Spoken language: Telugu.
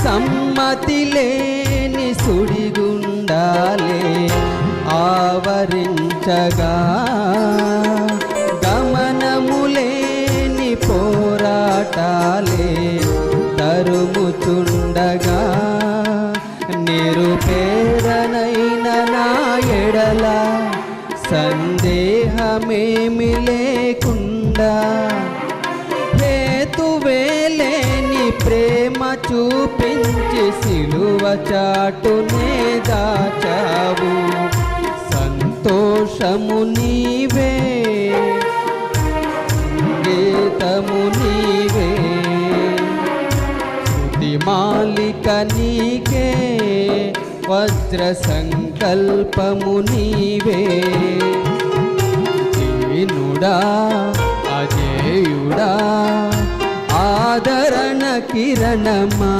సమ్మతి లేని సుడిగుండాలే ఆవరించగా, గమనములేని పోరాటాలే తరుముచుండగా, నిరుపేదనైన నా ఎడల సందేహమేమి లేకుండా, హేతువేలేని ప్రేమ చూపించి సిలువ చాటునే దాచావు. సంతోషము నీవే, గీతము నీవే, స్తుతి మాలిక నీకే, వజ్ర సంకల్పము నీవే. దీనుడా అజేయుడా ఆదరణ కిరణమా.